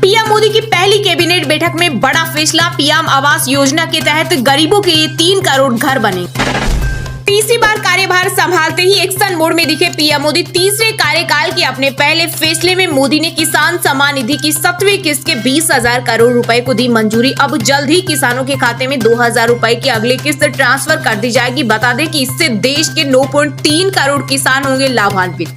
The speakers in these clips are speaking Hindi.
पीएम मोदी की पहली कैबिनेट बैठक में बड़ा फैसला। पीएम आवास योजना के तहत गरीबों के लिए 3 करोड़ घर बने। तीसरी बार कार्यभार संभालते ही एक्शन मोड में दिखे पीएम मोदी। तीसरे कार्यकाल के अपने पहले फैसले में मोदी ने किसान सम्मान निधि की 7वीं किस्त के 20,000 करोड़ रुपए को दी मंजूरी। अब जल्द ही किसानों के खाते में 2,000 रुपए की अगली किस्त ट्रांसफर कर दी जाएगी। बता दें कि इससे देश के 9.3 करोड़ किसान होंगे लाभान्वित।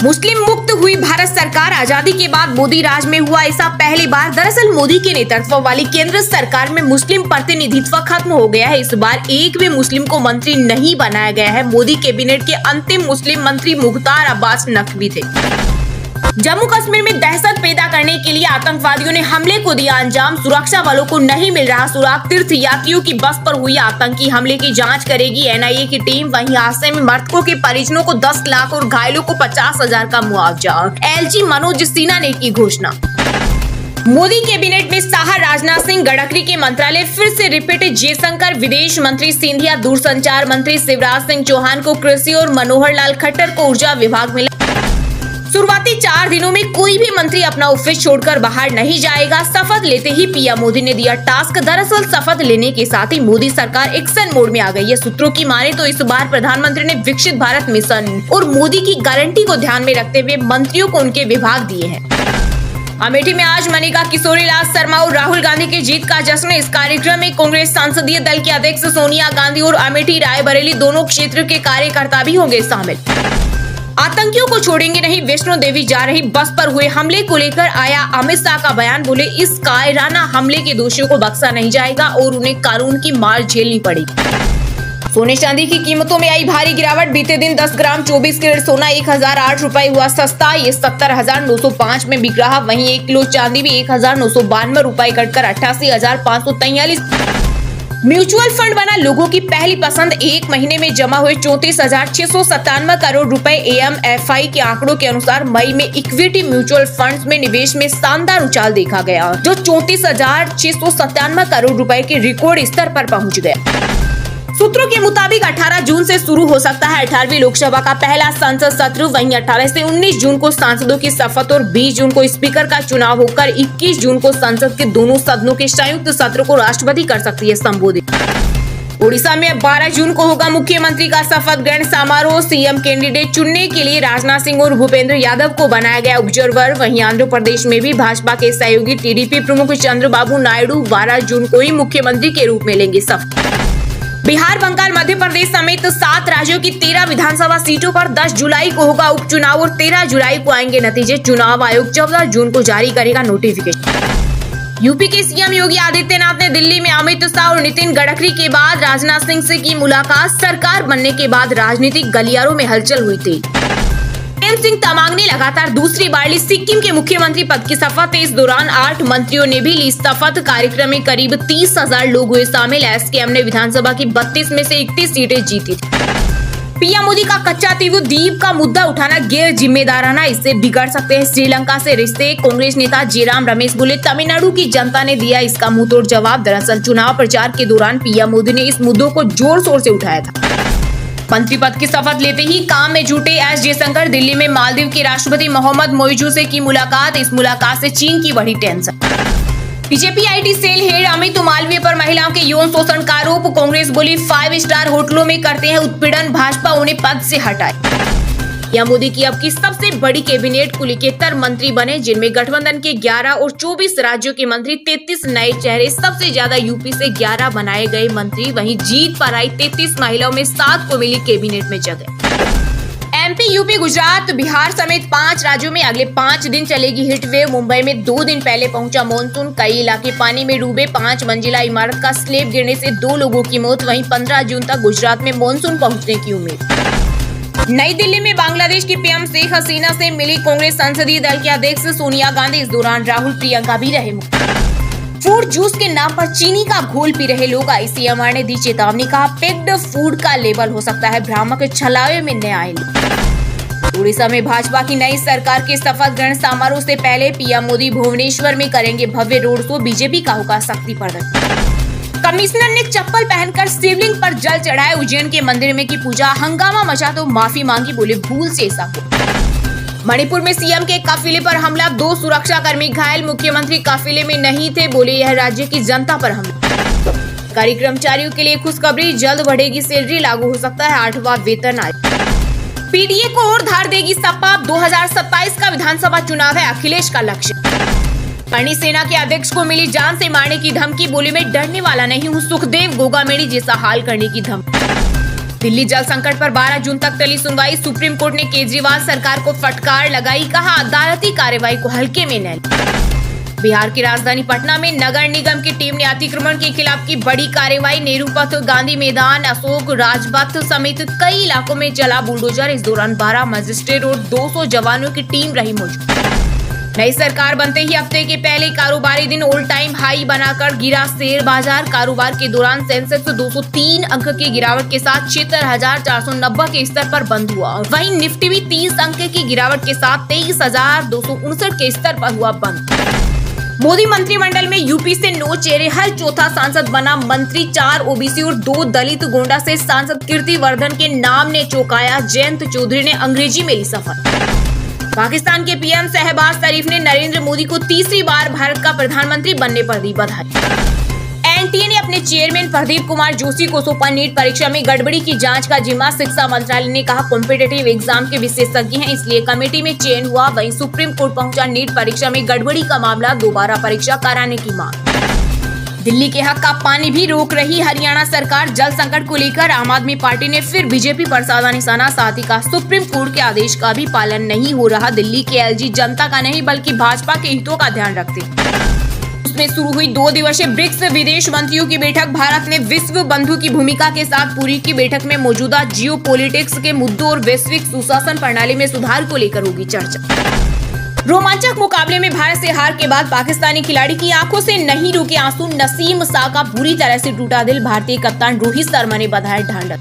मुस्लिम मुक्त हुई भारत सरकार। आजादी के बाद मोदी राज में हुआ ऐसा पहली बार। दरअसल मोदी के नेतृत्व वाली केंद्र सरकार में मुस्लिम प्रतिनिधित्व खत्म हो गया है। इस बार एक भी मुस्लिम को मंत्री नहीं बनाया गया है। मोदी कैबिनेट के अंतिम मुस्लिम मंत्री मुख्तार अब्बास नकवी थे। जम्मू कश्मीर में दहशत पैदा करने के लिए आतंकवादियों ने हमले को दिया अंजाम। सुरक्षा बलों को नहीं मिल रहा सुराग। तीर्थ यात्रियों की बस पर हुई आतंकी हमले की जांच करेगी एनआईए की टीम। वहीं हादसे में मृतकों के परिजनों को 10 लाख और घायलों को 50,000 का मुआवजा। एलजी मनोज सिन्हा ने की घोषणा। मोदी कैबिनेट में शाह, राजनाथ सिंह, गडकरी के मंत्रालय फिर से रिपीट। जयशंकर विदेश मंत्री, सिंधिया दूरसंचार मंत्री, शिवराज सिंह चौहान को कृषि और मनोहर लाल खट्टर को ऊर्जा विभाग मिला। शुरुआती 4 दिनों में कोई भी मंत्री अपना ऑफिस छोड़कर बाहर नहीं जाएगा। शपथ लेते ही पीएम मोदी ने दिया टास्क। दरअसल शपथ लेने के साथ ही मोदी सरकार एक्शन मोड में आ गई है। सूत्रों की माने तो इस बार प्रधानमंत्री ने विकसित भारत मिशन और मोदी की गारंटी को ध्यान में रखते हुए मंत्रियों को उनके विभाग दिए हैं। अमेठी में आज मनेगा किशोरीलाल शर्मा और राहुल गांधी की जीत का जश्न। इस कार्यक्रम में कांग्रेस संसदीय दल की अध्यक्ष सोनिया गांधी और अमेठी रायबरेली दोनों क्षेत्र के कार्यकर्ता भी होंगे शामिल। आतंकियों को छोड़ेंगे नहीं। वैष्णो देवी जा रही बस पर हुए हमले को लेकर आया अमित शाह का बयान। बोले इस कायराना हमले के दोषियों को बख्शा नहीं जाएगा और उन्हें कानून की मार झेलनी पड़ेगी। सोने चांदी की कीमतों में आई भारी गिरावट। बीते दिन 10 ग्राम 24 कैरेट सोना 1,008 रुपए हुआ सस्ता। ये 70,905 में बिक रहा। वहीं 1 किलो चांदी भी 1,992 रुपए घटकर 88,543। म्यूचुअल फंड बना लोगों की पहली पसंद। 1 महीने में जमा हुए 34,697 करोड़ रुपए। एएमएफआई के आंकड़ों के अनुसार मई में इक्विटी म्यूचुअल फंड्स में निवेश में शानदार उछाल देखा गया, जो 34,697 करोड़ रुपए के रिकॉर्ड स्तर पर पहुंच गया। सूत्रों के मुताबिक 18 जून से शुरू हो सकता है 18वीं लोकसभा का पहला संसद सत्र। वहीं 18 से 19 जून को सांसदों की शपथ और 20 जून को स्पीकर का चुनाव होकर 21 जून को संसद के दोनों सदनों के संयुक्त सत्र को राष्ट्रपति कर सकती है संबोधित। ओडिशा में 12 जून को होगा मुख्यमंत्री का शपथ ग्रहण समारोह। सीएम कैंडिडेट चुनने के लिए राजनाथ सिंह और भूपेंद्र यादव को बनाया गया ऑब्जर्वर। वहीं आंध्र प्रदेश में भी भाजपा के सहयोगी टीडीपी प्रमुख चंद्रबाबू नायडू 12 जून को ही मुख्यमंत्री के रूप में लेंगे शपथ। बिहार, बंगाल, मध्य प्रदेश समेत 7 राज्यों की 13 विधानसभा सीटों पर 10 जुलाई को होगा उपचुनाव और 13 जुलाई को आएंगे नतीजे। चुनाव आयोग 14 जून को जारी करेगा नोटिफिकेशन। यूपी के सीएम योगी आदित्यनाथ ने दिल्ली में अमित शाह और नितिन गडकरी के बाद राजनाथ सिंह से की मुलाकात। सरकार बनने के बाद राजनीतिक गलियारों में हलचल हुई थी। प्रेम सिंह तमांग ने लगातार दूसरी बार ली सिक्किम के मुख्यमंत्री पद की शपथ। इस दौरान 8 मंत्रियों ने भी ली शपथ। कार्यक्रम में करीब 30,000 लोग हुए शामिल। एसकेएम ने विधानसभा की 32 में से 31 सीटें जीती थी। पीएम मोदी का कच्चा द्वीप का मुद्दा उठाना गैर जिम्मेदाराना, इससे बिगड़ सकते हैं श्रीलंका से रिश्ते। कांग्रेस नेता जयराम रमेश बोले तमिलनाडु की जनता ने दिया इसका मुंहतोड़ जवाब। दरअसल चुनाव प्रचार के दौरान पीएम मोदी ने इस मुद्दों को जोर शोर से उठाया था। मंत्री पद की शपथ लेते ही काम में जुटे एस जयशंकर। दिल्ली में मालदीव के राष्ट्रपति मोहम्मद मोइजू से की मुलाकात। इस मुलाकात से चीन की बढ़ी tension. BJP IT cell head Amit Malviya पर महिलाओं के यौन शोषण का आरोप। कांग्रेस बोली 5 स्टार होटलों में करते हैं उत्पीड़न। भाजपा उन्हें पद से हटाए। पीएम मोदी की अब की सबसे बड़ी कैबिनेट कुल 71 मंत्री बने, जिनमें गठबंधन के 11 और 24 राज्यों के मंत्री। 33 नए चेहरे। सबसे ज्यादा यूपी से 11 बनाए गए मंत्री। वहीं जीत पर आई 33 महिलाओं में 7 को मिली कैबिनेट में जगह। एमपी, यूपी, गुजरात, बिहार समेत 5 राज्यों में अगले 5 दिन चलेगी हीट वेव। मुंबई में 2 दिन पहले पहुंचा मानसून। कई इलाके पानी में डूबे। 5 मंजिला इमारत का स्लैब गिरने से 2 लोगों की मौत। वहीं 15 जून तक गुजरात में मानसून पहुंचने की उम्मीद। नई दिल्ली में बांग्लादेश की पीएम शेख हसीना से मिली कांग्रेस संसदीय दल की अध्यक्ष सोनिया गांधी। इस दौरान राहुल, प्रियंका भी रहे। फ्रूट जूस के नाम पर चीनी का घोल पी रहे लोग। आईसीएमआर ने दी चेतावनी। कहा पैक्ड फूड का लेबल हो सकता है भ्रामक। छलावे में नया आए। उड़ीसा में भाजपा की नई सरकार के शपथ ग्रहण समारोह से पहले पीएम मोदी भुवनेश्वर में करेंगे भव्य रोड शो। बीजेपी का होगा शक्ति प्रदर्शन। कमिश्नर ने चप्पल पहनकर शिवलिंग पर जल चढ़ाए। उज्जैन के मंदिर में की पूजा। हंगामा मचा तो माफी मांगी। बोले भूल से ऐसा हो। मणिपुर में सीएम के काफिले पर हमला, 2 सुरक्षाकर्मी घायल, मुख्यमंत्री काफिले में नहीं थे, बोले यह राज्य की जनता पर हमला। सरकारी कर्मचारियों के लिए खुशखबरी, जल्द बढ़ेगी सैलरी, लागू हो सकता है 8वां वेतन आयोग। पीडीए को और धार देगी सपा, 2027 का विधानसभा चुनाव है अखिलेश का लक्ष्य। करणी सेना के अध्यक्ष को मिली जान से मारने की धमकी, बोले मैं डरने वाला नहीं हूँ, सुखदेव गोगामेड़ी जैसा हाल करने की धमकी। दिल्ली जल संकट पर 12 जून तक टली सुनवाई, सुप्रीम कोर्ट ने केजरीवाल सरकार को फटकार लगाई, कहा अदालती कार्रवाई को हल्के में न लें। बिहार की राजधानी पटना में नगर निगम की टीम ने अतिक्रमण के खिलाफ की बड़ी कार्रवाई, नेहरू पथ, गांधी मैदान, अशोक राजपथ समेत कई इलाकों में चला बुलडोजर। इस दौरान 12 मजिस्ट्रेट और 200 जवानों की टीम रही मौजूद। नई सरकार बनते ही हफ्ते के पहले कारोबारी दिन ऑल टाइम हाई बनाकर गिरा शेयर बाजार। कारोबार के दौरान सेंसेक्स 203 अंक की गिरावट के साथ 76,490 के स्तर पर बंद हुआ। वहीं निफ्टी भी 30 अंक की गिरावट के साथ 23,259 के स्तर पर हुआ बंद। मोदी मंत्रिमंडल में यूपी से 9 चेहरे, हर चौथा सांसद बना मंत्री, 4 ओबीसी और 2 दलित। गोंडा से सांसद कीर्तिवर्धन के नाम ने चौंकाया, जयंत चौधरी ने अंग्रेजी में ली शपथ। पाकिस्तान के पीएम शहबाज शरीफ ने नरेंद्र मोदी को तीसरी बार भारत का प्रधानमंत्री बनने पर दी बधाई। एनटीए ने अपने चेयरमैन प्रदीप कुमार जोशी को सौंपा नीट परीक्षा में गड़बड़ी की जांच का जिम्मा। शिक्षा मंत्रालय ने कहा कॉम्पिटिटिव एग्जाम के विशेषज्ञ हैं, इसलिए कमेटी में चयन हुआ। वहीं सुप्रीम कोर्ट पहुंचा नीट परीक्षा में गड़बड़ी का मामला, दोबारा परीक्षा कराने की मांग। दिल्ली के हक का पानी भी रोक रही हरियाणा सरकार, जल संकट को लेकर आम आदमी पार्टी ने फिर बीजेपी पर साधा निशाना। साथ ही कहा सुप्रीम कोर्ट के आदेश का भी पालन नहीं हो रहा। दिल्ली के एलजी जनता का नहीं बल्कि भाजपा के हितों का ध्यान रखते। उसमें शुरू हुई 2 दिवसीय ब्रिक्स विदेश मंत्रियों की बैठक। भारत ने विश्व बंधु की भूमिका के साथ पूरी की बैठक में मौजूदा जियो पॉलिटिक्स के मुद्दों और वैश्विक सुशासन प्रणाली में सुधार को लेकर होगी चर्चा। रोमांचक मुकाबले में भारत से हार के बाद पाकिस्तानी खिलाड़ी की आंखों से नहीं रुके आंसू। नसीम शाह का बुरी तरह से टूटा दिल, भारतीय कप्तान रोहित शर्मा ने बधाया ढांढस।